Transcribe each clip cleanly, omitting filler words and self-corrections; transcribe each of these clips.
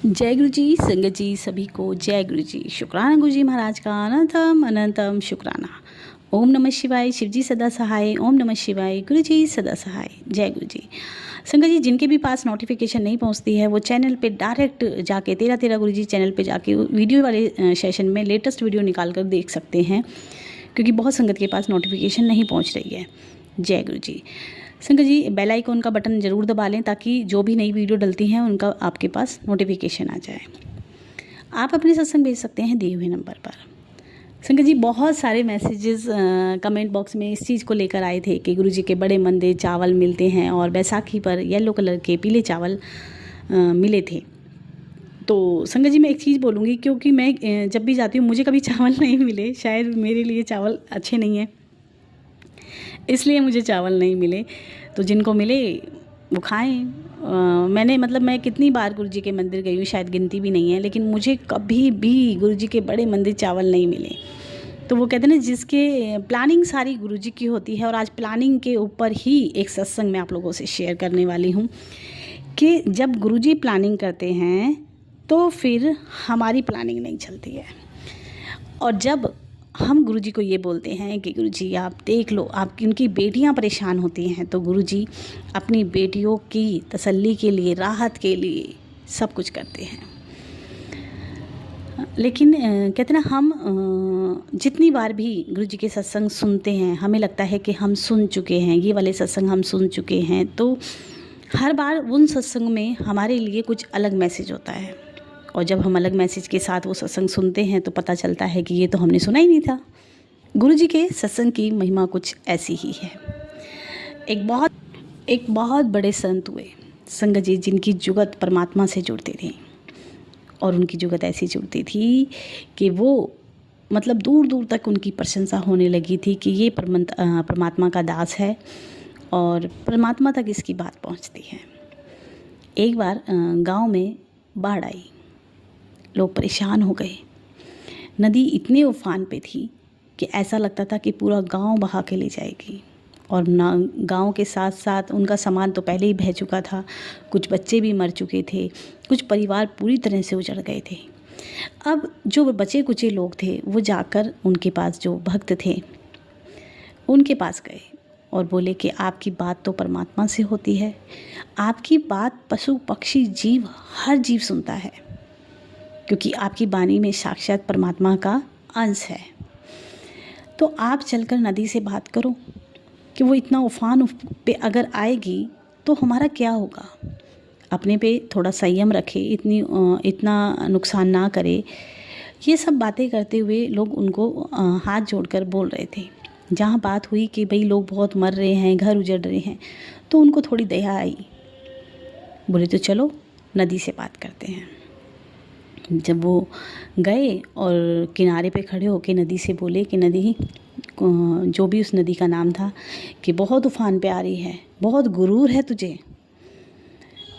जय गुरु जी, संगत जी सभी को जय गुरु जी। शुक्राना गुरु जी महाराज का अनंतम अनंतम शुक्राना। ओम नमः शिवाय, शिव जी सदा सहाय। ओम नमः शिवाय, गुरु जी सदा सहाय। जय गुरु जी। संगत जी, जिनके भी पास नोटिफिकेशन नहीं पहुंचती है वो चैनल पे डायरेक्ट जाके 13 गुरु जी चैनल पे जाके वीडियो वाले सेशन में लेटेस्ट वीडियो निकाल कर देख सकते हैं, क्योंकि बहुत संगत के पास नोटिफिकेशन नहीं पहुँच रही है। जय गुरु जी। संगत जी, बेल आइकन का बटन ज़रूर दबा लें ताकि जो भी नई वीडियो डलती हैं उनका आपके पास नोटिफिकेशन आ जाए। आप अपने सत्संग भेज सकते हैं दिए हुए नंबर पर। संगत जी, बहुत सारे मैसेजेस कमेंट बॉक्स में इस चीज़ को लेकर आए थे कि गुरुजी के बड़े मंदिर चावल मिलते हैं और बैसाखी पर येलो कलर के पीले चावल मिले थे। तो संगत जी, मैं एक चीज़ बोलूँगी, क्योंकि मैं जब भी जाती हूँ मुझे कभी चावल नहीं मिले। शायद मेरे लिए चावल अच्छे नहीं हैं, इसलिए मुझे चावल नहीं मिले। तो जिनको मिले वो खाएं। मैं कितनी बार गुरुजी के मंदिर गई हूँ, शायद गिनती भी नहीं है, लेकिन मुझे कभी भी गुरुजी के बड़े मंदिर चावल नहीं मिले। तो वो कहते हैं ना, जिसके प्लानिंग सारी गुरुजी की होती है। और आज प्लानिंग के ऊपर ही एक सत्संग मैं आप लोगों से शेयर करने वाली हूँ कि जब गुरुजी प्लानिंग करते हैं तो फिर हमारी प्लानिंग नहीं चलती है। और जब हम गुरुजी को ये बोलते हैं कि गुरुजी आप देख लो, आपकी उनकी बेटियां परेशान होती हैं, तो गुरुजी अपनी बेटियों की तसल्ली के लिए, राहत के लिए सब कुछ करते हैं। लेकिन कहते ना, हम जितनी बार भी गुरुजी के सत्संग सुनते हैं हमें लगता है कि हम सुन चुके हैं, ये वाले सत्संग हम सुन चुके हैं। तो हर बार उन सत्संग में हमारे लिए कुछ अलग मैसेज होता है, और जब हम अलग मैसेज के साथ वो सत्संग सुनते हैं तो पता चलता है कि ये तो हमने सुना ही नहीं था। गुरुजी के सत्संग की महिमा कुछ ऐसी ही है। एक बहुत बड़े संत हुए संगत जी, जिनकी जुगत परमात्मा से जुड़ते थे। और उनकी जुगत ऐसी जुड़ती थी कि वो दूर दूर तक उनकी प्रशंसा होने लगी थी कि ये परमात्मा का दास है और परमात्मा तक इसकी बात पहुंचती है। एक बार गांव में बाढ़ आई, लोग परेशान हो गए। नदी इतने उफान पे थी कि ऐसा लगता था कि पूरा गांव बहा के ले जाएगी। और ना, गांव के साथ साथ उनका सामान तो पहले ही बह चुका था, कुछ बच्चे भी मर चुके थे, कुछ परिवार पूरी तरह से उजड़ गए थे। अब जो बचे कुचे लोग थे वो जाकर उनके पास, जो भक्त थे उनके पास गए और बोले कि आपकी बात तो परमात्मा से होती है, आपकी बात पशु पक्षी जीव हर जीव सुनता है, क्योंकि आपकी वाणी में साक्षात परमात्मा का अंश है। तो आप चलकर नदी से बात करो कि वो इतना उफान पे अगर आएगी तो हमारा क्या होगा। अपने पे थोड़ा संयम रखे, इतना नुकसान ना करे। ये सब बातें करते हुए लोग उनको हाथ जोड़कर बोल रहे थे। जहाँ बात हुई कि भाई लोग बहुत मर रहे हैं, घर उजड़ रहे हैं, तो उनको थोड़ी दया आई। बोले तो चलो नदी से बात करते हैं। जब वो गए और किनारे पे खड़े होके नदी से बोले कि नदी, जो भी उस नदी का नाम था, कि बहुत उफान पे आ रही है, बहुत गुरूर है तुझे,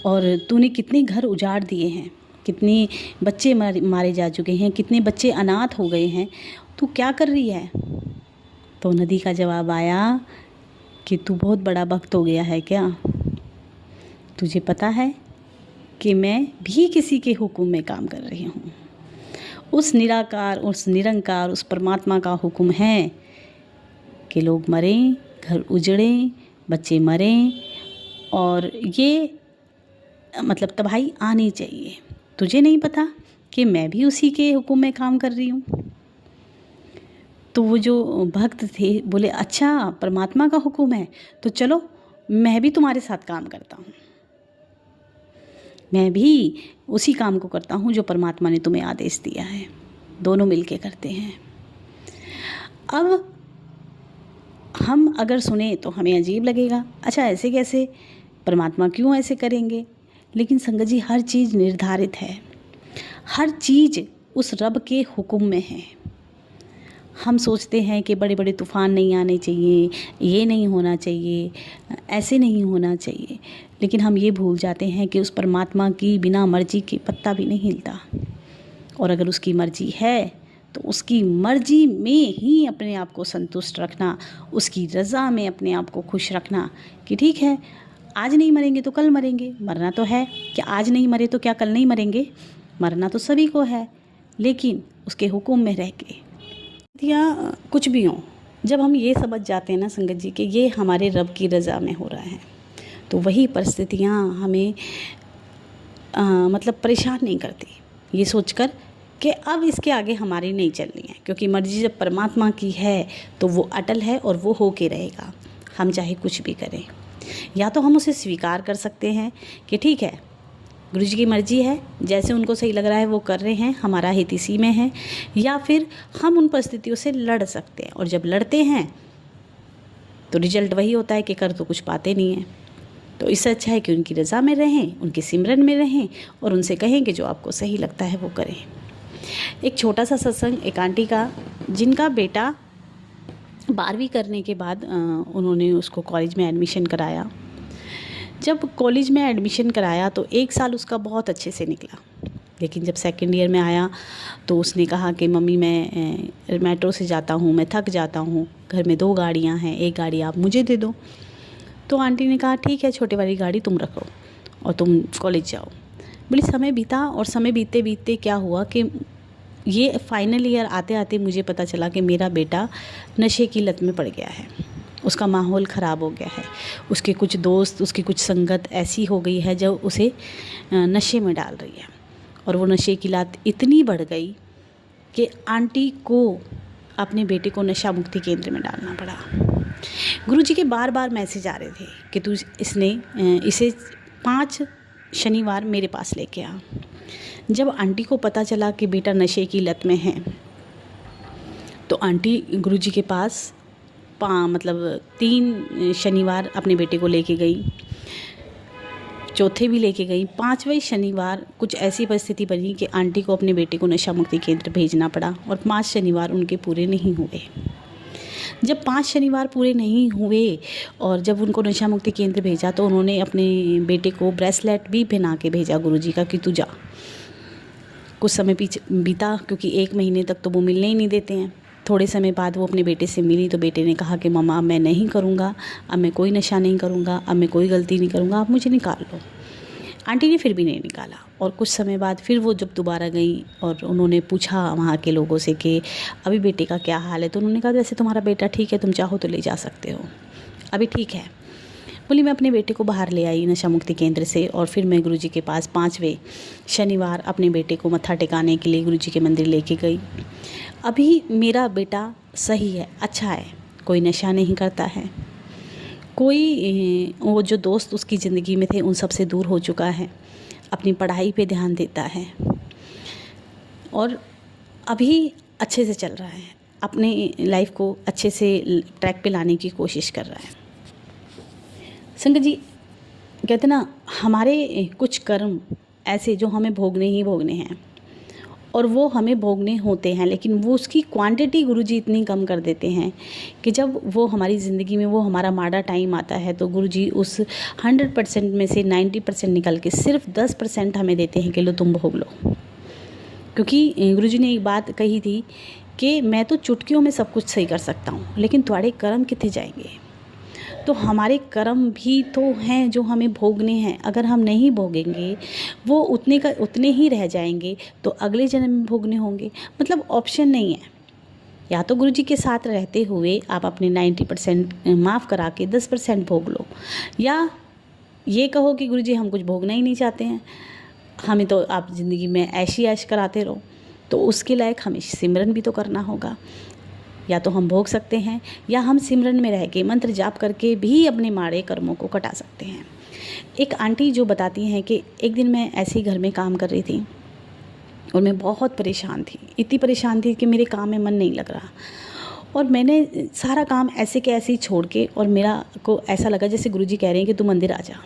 और तूने कितने घर उजाड़ दिए हैं, कितने बच्चे मारे जा चुके हैं, कितने बच्चे अनाथ हो गए हैं, तू क्या कर रही है। तो नदी का जवाब आया कि तू बहुत बड़ा भक्त हो गया है क्या, तुझे पता है कि मैं भी किसी के हुक्म में काम कर रही हूँ। उस निराकार, उस निरंकार, उस परमात्मा का हुक्म है कि लोग मरें, घर उजड़ें, बच्चे मरें, और ये तबाही आनी चाहिए। तुझे नहीं पता कि मैं भी उसी के हुक्म में काम कर रही हूँ। तो वो जो भक्त थे बोले, अच्छा परमात्मा का हुक्म है तो चलो मैं भी तुम्हारे साथ काम करता हूँ, मैं भी उसी काम को करता हूँ जो परमात्मा ने तुम्हें आदेश दिया है। दोनों मिलके करते हैं। अब हम अगर सुने तो हमें अजीब लगेगा, अच्छा ऐसे कैसे, परमात्मा क्यों ऐसे करेंगे। लेकिन संगत जी, हर चीज़ निर्धारित है, हर चीज़ उस रब के हुक्म में है। हम सोचते हैं कि बड़े बड़े तूफ़ान नहीं आने चाहिए, ये नहीं होना चाहिए, ऐसे नहीं होना चाहिए, लेकिन हम ये भूल जाते हैं कि उस परमात्मा की बिना मर्जी के पत्ता भी नहीं हिलता। और अगर उसकी मर्जी है तो उसकी मर्जी में ही अपने आप को संतुष्ट रखना, उसकी रज़ा में अपने आप को खुश रखना कि ठीक है, आज नहीं मरेंगे तो कल मरेंगे, मरना तो है। क्या आज नहीं मरे तो क्या कल नहीं मरेंगे? मरना तो सभी को है, लेकिन उसके हुक्म में रह के। या कुछ भी हो, जब हम ये समझ जाते हैं ना संगत जी कि ये हमारे रब की रज़ा में हो रहा है, तो वही परिस्थितियाँ हमें मतलब परेशान नहीं करती, ये सोचकर कि अब इसके आगे हमारी नहीं चलनी है, क्योंकि मर्जी जब परमात्मा की है तो वो अटल है और वो हो के रहेगा, हम चाहे कुछ भी करें। या तो हम उसे स्वीकार कर सकते हैं कि ठीक है, गुरु जी की मर्जी है, जैसे उनको सही लग रहा है वो कर रहे हैं, हमारा हित इसी में है। या फिर हम उन परिस्थितियों से लड़ सकते हैं, और जब लड़ते हैं तो रिजल्ट वही होता है कि कर तो कुछ पाते नहीं हैं। तो इससे अच्छा है कि उनकी रज़ा में रहें, उनके सिमरन में रहें और उनसे कहें कि जो आपको सही लगता है वो करें। एक छोटा सा सत्संग एक आंटी का, जिनका बेटा 12वीं करने के बाद उन्होंने उसको कॉलेज में एडमिशन कराया। जब कॉलेज में एडमिशन कराया तो 1 साल उसका बहुत अच्छे से निकला, लेकिन जब सेकंड ईयर में आया तो उसने कहा कि मम्मी मैं मेट्रो से जाता हूँ, मैं थक जाता हूँ, घर में 2 गाड़ियाँ हैं, एक गाड़ी आप मुझे दे दो। तो आंटी ने कहा ठीक है, छोटे वाली गाड़ी तुम रखो और तुम कॉलेज जाओ। बोली समय बीता, और समय बीतते बीतते क्या हुआ कि ये फाइनल ईयर आते आते मुझे पता चला कि मेरा बेटा नशे की लत में पड़ गया है, उसका माहौल ख़राब हो गया है, उसके कुछ दोस्त, उसकी कुछ संगत ऐसी हो गई है जो उसे नशे में डाल रही है, और वो नशे की लत इतनी बढ़ गई कि आंटी को अपने बेटे को नशा मुक्ति केंद्र में डालना पड़ा। गुरुजी के बार बार मैसेज आ रहे थे कि तू इसे 5 शनिवार मेरे पास लेके आ। जब आंटी को पता चला कि बेटा नशे की लत में है, तो आंटी गुरुजी के पास 3 शनिवार अपने बेटे को लेके गई, चौथे भी लेके गई। 5वें शनिवार कुछ ऐसी परिस्थिति बनी कि आंटी को अपने बेटे को नशा मुक्ति केंद्र भेजना पड़ा, और 5 शनिवार उनके पूरे नहीं हुए। जब 5 शनिवार पूरे नहीं हुए और जब उनको नशा मुक्ति केंद्र भेजा, तो उन्होंने अपने बेटे को ब्रेसलेट भी पहना के भेजा गुरुजी का कि तू जा। कुछ समय पीछे बीता, क्योंकि 1 महीने तक तो वो मिलने ही नहीं देते हैं। थोड़े समय बाद वो अपने बेटे से मिली तो बेटे ने कहा कि मम्मा मैं नहीं करूँगा, अब मैं कोई नशा नहीं करूँगा, अब मैं कोई गलती नहीं करूँगा, आप मुझे निकाल लो। आंटी ने फिर भी नहीं निकाला, और कुछ समय बाद फिर वो जब दोबारा गई और उन्होंने पूछा वहाँ के लोगों से कि अभी बेटे का क्या हाल है, तो उन्होंने कहा वैसे तुम्हारा बेटा ठीक है, तुम चाहो तो ले जा सकते हो, अभी ठीक है। बोली मैं अपने बेटे को बाहर ले आई नशा मुक्ति केंद्र से, और फिर मैं गुरुजी के पास 5वें शनिवार अपने बेटे को मत्था टिकाने के लिए गुरुजी के मंदिर लेके गई। अभी मेरा बेटा सही है, अच्छा है, कोई नशा नहीं करता है, कोई वो जो दोस्त उसकी ज़िंदगी में थे उन सब से दूर हो चुका है, अपनी पढ़ाई पे ध्यान देता है, और अभी अच्छे से चल रहा है, अपने लाइफ को अच्छे से ट्रैक पे लाने की कोशिश कर रहा है। संगत जी कहते ना, हमारे कुछ कर्म ऐसे जो हमें भोगने ही भोगने हैं, और वो हमें भोगने होते हैं, लेकिन वो उसकी क्वांटिटी गुरुजी इतनी कम कर देते हैं कि जब वो हमारी ज़िंदगी में वो हमारा माड़ा टाइम आता है, तो गुरुजी उस 100% में से 90% निकल के सिर्फ 10% हमें देते हैं कि लो तुम भोग लो। क्योंकि गुरुजी ने एक बात कही थी कि मैं तो चुटकियों में सब कुछ सही कर सकता हूँ, लेकिन तुम्हारे कर्म कितने जाएंगे। तो हमारे कर्म भी तो हैं जो हमें भोगने हैं, अगर हम नहीं भोगेंगे वो उतने ही रह जाएंगे, तो अगले जन्म में भोगने होंगे। मतलब ऑप्शन नहीं है, या तो गुरुजी के साथ रहते हुए आप अपने 90% माफ़ करा के 10% भोग लो, या ये कहो कि गुरुजी हम कुछ भोगना ही नहीं चाहते हैं, हमें तो आप ज़िंदगी में ऐशी ऐश कराते रहो। तो उसके लायक हमें सिमरन भी तो करना होगा। या तो हम भोग सकते हैं, या हम सिमरन में रह के मंत्र जाप करके भी अपने माड़े कर्मों को कटा सकते हैं। एक आंटी जो बताती हैं कि एक दिन मैं ऐसे ही घर में काम कर रही थी और मैं बहुत परेशान थी, इतनी परेशान थी कि मेरे काम में मन नहीं लग रहा, और मैंने सारा काम ऐसे के ऐसे ही छोड़ के, और मेरा को ऐसा लगा जैसे गुरुजी कह रहे हैं कि तू मंदिर आ जा।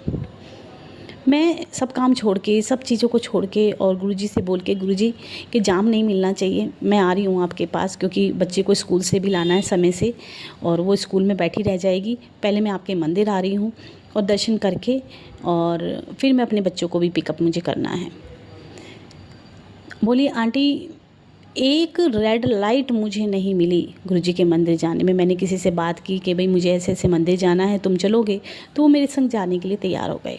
मैं सब काम छोड़ के, सब चीज़ों को छोड़ के, और गुरुजी से बोल के, गुरुजी कि जाम नहीं मिलना चाहिए, मैं आ रही हूँ आपके पास, क्योंकि बच्चे को स्कूल से भी लाना है समय से, और वो स्कूल में बैठी रह जाएगी। पहले मैं आपके मंदिर आ रही हूँ और दर्शन करके, और फिर मैं अपने बच्चों को भी पिकअप मुझे करना है। बोली आंटी एक रेड लाइट मुझे नहीं मिली गुरुजी के मंदिर जाने में। मैंने किसी से बात की कि भाई मुझे ऐसे ऐसे मंदिर जाना है, तुम चलोगे? तो वो मेरे संग जाने के लिए तैयार हो गए।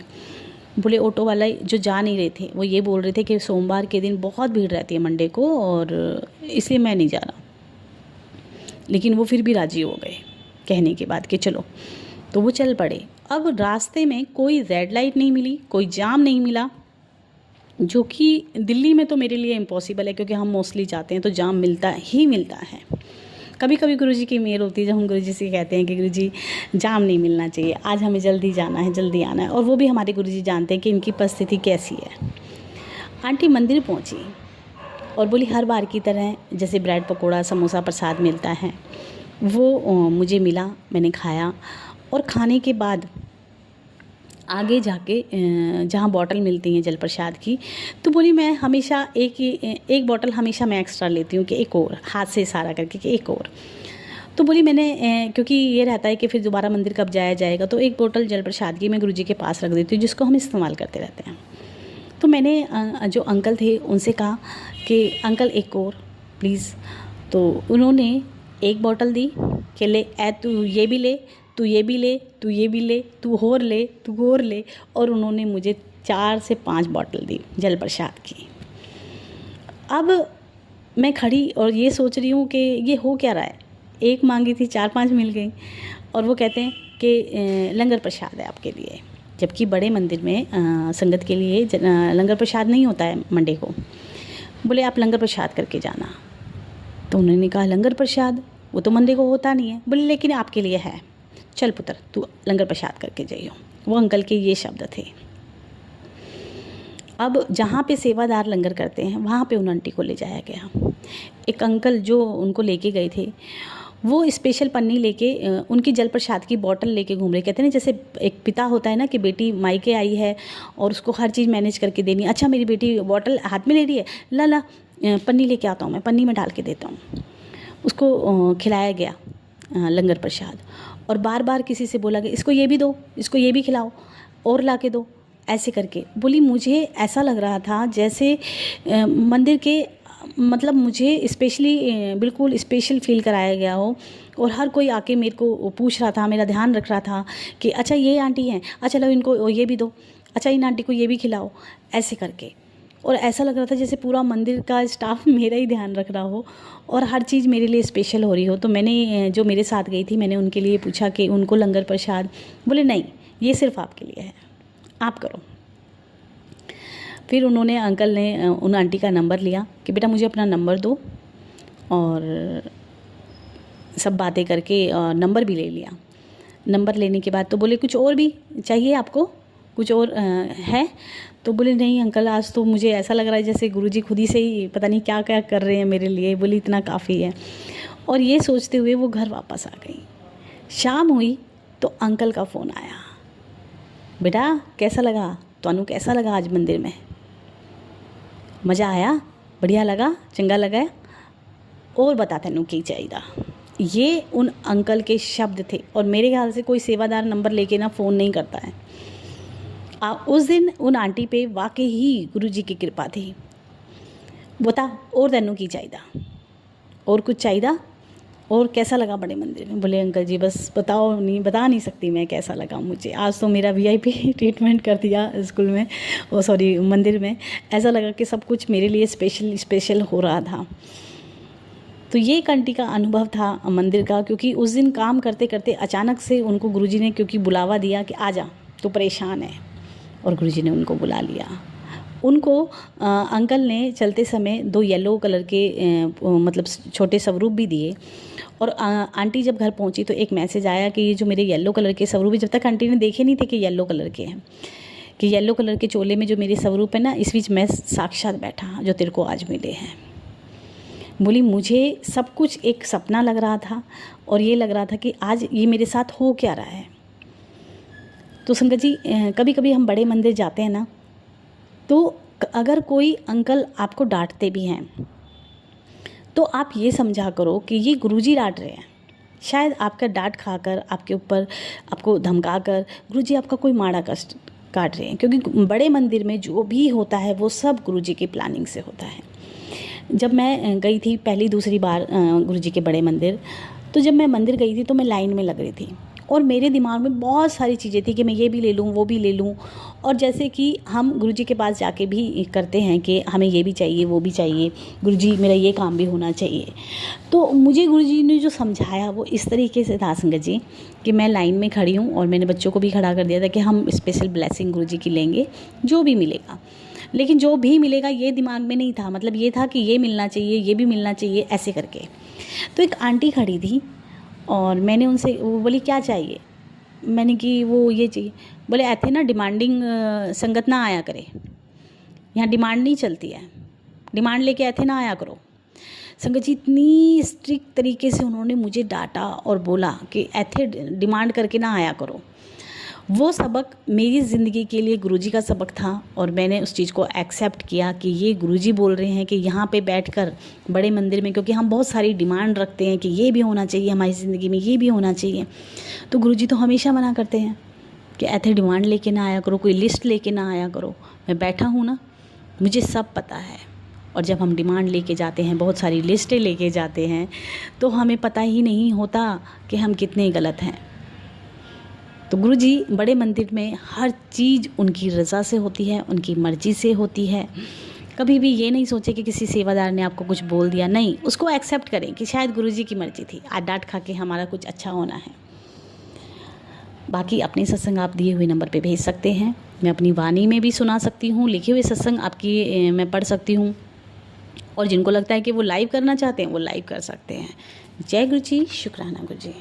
बोले ऑटो वाला जो जा नहीं रहे थे वो ये बोल रहे थे कि सोमवार के दिन बहुत भीड़ रहती है मंडे को, और इसलिए मैं नहीं जा रहा। लेकिन वो फिर भी राज़ी हो गए कहने के बाद कि चलो, तो वो चल पड़े। अब रास्ते में कोई रेड लाइट नहीं मिली, कोई जाम नहीं मिला, जो कि दिल्ली में तो मेरे लिए इम्पॉसिबल है, क्योंकि हम मोस्टली जाते हैं तो जाम मिलता ही मिलता है। कभी कभी गुरुजी की मेहर होती है जब हम गुरुजी से कहते हैं कि गुरुजी जाम नहीं मिलना चाहिए, आज हमें जल्दी जाना है, जल्दी आना है, और वो भी हमारे गुरुजी जानते हैं कि इनकी परिस्थिति कैसी है। आंटी मंदिर पहुंची और बोली हर बार की तरह जैसे ब्रेड पकोड़ा समोसा प्रसाद मिलता है वो मुझे मिला, मैंने खाया। और खाने के बाद आगे जाके जहाँ बॉटल मिलती हैं जल प्रसाद की, तो बोली मैं हमेशा एक बॉटल हमेशा मैं एक्स्ट्रा लेती हूँ कि एक और, हाथ से इशारा करके कि एक और। तो बोली मैंने क्योंकि ये रहता है कि फिर दोबारा मंदिर कब जाया जाएगा, तो एक बोतल जल प्रसाद की मैं गुरुजी के पास रख देती हूँ, जिसको हम इस्तेमाल करते रहते हैं। तो मैंने जो अंकल थे उनसे कहा कि अंकल एक और प्लीज़। तो उन्होंने एक बोतल दी कि ले तू ये भी ले, तू ये भी ले, तू ये भी ले, तू और ले, तू और ले। और उन्होंने मुझे 4 से 5 बोतल दी जल प्रसाद की। अब मैं खड़ी और ये सोच रही हूँ कि ये हो क्या रहा है, एक मांगी थी 4-5 मिल गई, और वो कहते हैं कि लंगर प्रसाद है आपके लिए, जबकि बड़े मंदिर में संगत के लिए लंगर प्रसाद नहीं होता है मंडे को। बोले आप लंगर प्रसाद करके जाना। तो उन्होंने कहा लंगर प्रसाद वो तो मंडे को होता नहीं है। बोले लेकिन आपके लिए है, चल पुत्र तू लंगर प्रसाद करके जाइयो। वो अंकल के ये शब्द थे। अब जहाँ पे सेवादार लंगर करते हैं वहाँ पे उन आंटी को ले जाया गया। एक अंकल जो उनको लेके गए थे वो स्पेशल पन्नी लेके उनकी जल प्रसाद की बोतल लेके घूम रहे। कहते हैं ना जैसे एक पिता होता है ना कि बेटी मायके आई है और उसको हर चीज़ मैनेज करके देनी। अच्छा मेरी बेटी बोतल हाथ में ले रही है, ला ला पन्नी लेके आता हूँ, मैं पन्नी में डाल के देता हूँ। उसको खिलाया गया लंगर प्रसाद, और बार बार किसी से बोला गया इसको ये भी दो, इसको ये भी खिलाओ, और ला के दो, ऐसे करके। बोली मुझे ऐसा लग रहा था जैसे मंदिर के मतलब मुझे स्पेशली बिल्कुल स्पेशल फील कराया गया हो, और हर कोई आके मेरे को पूछ रहा था, मेरा ध्यान रख रहा था कि अच्छा ये आंटी हैं, अच्छा लो इनको ये भी दो, अच्छा इन आंटी को ये भी खिलाओ, ऐसे करके। और ऐसा लग रहा था जैसे पूरा मंदिर का स्टाफ मेरा ही ध्यान रख रहा हो और हर चीज़ मेरे लिए स्पेशल हो रही हो। तो मैंने जो मेरे साथ गई थी मैंने उनके लिए पूछा कि उनको लंगर प्रसाद, बोले नहीं ये सिर्फ आपके लिए है, आप करो। फिर उन्होंने अंकल ने उन आंटी का नंबर लिया कि बेटा मुझे अपना नंबर दो, और सब बातें करके नंबर भी ले लिया। नंबर लेने के बाद तो बोले कुछ और भी चाहिए आपको, कुछ और है? तो बोले नहीं अंकल आज तो मुझे ऐसा लग रहा है जैसे गुरुजी खुद ही से ही पता नहीं क्या क्या कर रहे हैं मेरे लिए। बोली इतना काफ़ी है। और ये सोचते हुए वो घर वापस आ गई। शाम हुई तो अंकल का फ़ोन आया, बेटा कैसा लगा तुहानू, कैसा लगा आज मंदिर में, मज़ा आया, बढ़िया लगा, चंगा लगा, और बता तैनू की चाहिए। ये उन अंकल के शब्द थे। और मेरे ख्याल से कोई सेवादार नंबर लेके ना फ़ोन नहीं करता है। उस दिन उन आंटी पे वाकई ही गुरुजी की कृपा थी। बता और तैनू की चाहिए, और कुछ चाहिए, और कैसा लगा बड़े मंदिर में? बोले अंकल जी बस बता नहीं सकती मैं कैसा लगा मुझे। आज तो मेरा VIP ट्रीटमेंट कर दिया स्कूल में, मंदिर में। ऐसा लगा कि सब कुछ मेरे लिए स्पेशल हो रहा था। तो ये एक आंटी का अनुभव था मंदिर का, क्योंकि उस दिन काम करते करते अचानक से उनको गुरुजी ने क्योंकि बुलावा दिया कि आजा तो परेशान है, और गुरुजी ने उनको बुला लिया। उनको अंकल ने चलते समय 2 येलो कलर के मतलब छोटे स्वरूप भी दिए। और आंटी जब घर पहुंची तो एक मैसेज आया कि ये जो मेरे येलो कलर के स्वरूप, जब तक आंटी ने देखे नहीं थे कि येलो कलर के हैं, कि येलो कलर के चोले में जो मेरे स्वरूप है ना, इस बीच मैं साक्षात बैठा जो तेरे को आज मिले हैं। बोली मुझे सब कुछ एक सपना लग रहा था, और ये लग रहा था कि आज ये मेरे साथ हो क्या रहा है। तो संगत जी कभी कभी हम बड़े मंदिर जाते हैं ना, तो अगर कोई अंकल आपको डांटते भी हैं तो आप ये समझा करो कि ये गुरुजी डांट रहे हैं। शायद आपका डांट खाकर, आपके ऊपर आपको धमका कर गुरुजी आपका कोई माड़ा कष्ट काट रहे हैं, क्योंकि बड़े मंदिर में जो भी होता है वो सब गुरुजी की प्लानिंग से होता है। जब मैं गई थी पहली दूसरी बार गुरुजी के बड़े मंदिर, तो जब मैं मंदिर गई थी तो मैं लाइन में लग रही थी और मेरे दिमाग में बहुत सारी चीज़ें थी कि मैं ये भी ले लूँ, वो भी ले लूँ। और जैसे कि हम गुरुजी के पास जाके भी करते हैं कि हमें ये भी चाहिए, वो भी चाहिए, गुरुजी मेरा ये काम भी होना चाहिए। तो मुझे गुरुजी ने जो समझाया वो इस तरीके से था संगत जी, कि मैं लाइन में खड़ी हूँ और मैंने बच्चों को भी खड़ा कर दिया था कि हम स्पेशल ब्लेसिंग गुरुजी की लेंगे, जो भी मिलेगा। लेकिन जो भी मिलेगा ये दिमाग में नहीं था, मतलब ये था कि ये मिलना चाहिए, ये भी मिलना चाहिए, ऐसे करके। तो एक आंटी खड़ी थी और मैंने उनसे, वो बोली क्या चाहिए, मैंने कि वो ये चाहिए। बोले ऐसे ना डिमांडिंग संगत ना आया करे, यहाँ डिमांड नहीं चलती है, डिमांड लेके ऐसे ना आया करो। संगत जी इतनी स्ट्रिक्ट तरीके से उन्होंने मुझे डांटा और बोला कि ऐसे डिमांड करके ना आया करो। वो सबक मेरी ज़िंदगी के लिए गुरुजी का सबक था और मैंने उस चीज़ को एक्सेप्ट किया कि ये गुरुजी बोल रहे हैं कि यहाँ पे बैठकर बड़े मंदिर में, क्योंकि हम बहुत सारी डिमांड रखते हैं कि ये भी होना चाहिए हमारी ज़िंदगी में, ये भी होना चाहिए। तो गुरुजी तो हमेशा मना करते हैं कि ऐसे डिमांड लेके ना आया करो, कोई लिस्ट लेके ना आया करो। मैं बैठा हूँ ना, मुझे सब पता है। और जब हम डिमांड लेके जाते हैं, बहुत सारी लिस्टें लेके जाते हैं, तो हमें पता ही नहीं होता कि हम कितने गलत हैं। तो गुरुजी बड़े मंदिर में हर चीज़ उनकी रज़ा से होती है, उनकी मर्ज़ी से होती है। कभी भी ये नहीं सोचे कि किसी सेवादार ने आपको कुछ बोल दिया, नहीं, उसको एक्सेप्ट करें कि शायद गुरुजी की मर्ज़ी थी, आज डांट खा के हमारा कुछ अच्छा होना है। बाकी अपने सत्संग आप दिए हुए नंबर पे भेज सकते हैं, मैं अपनी वाणी में भी सुना सकती हूँ, लिखे हुए सत्संग आपकी मैं पढ़ सकती हूँ, और जिनको लगता है कि वो लाइव करना चाहते हैं वो लाइव कर सकते हैं। जय गुरु जी, शुक्राना गुरु जी।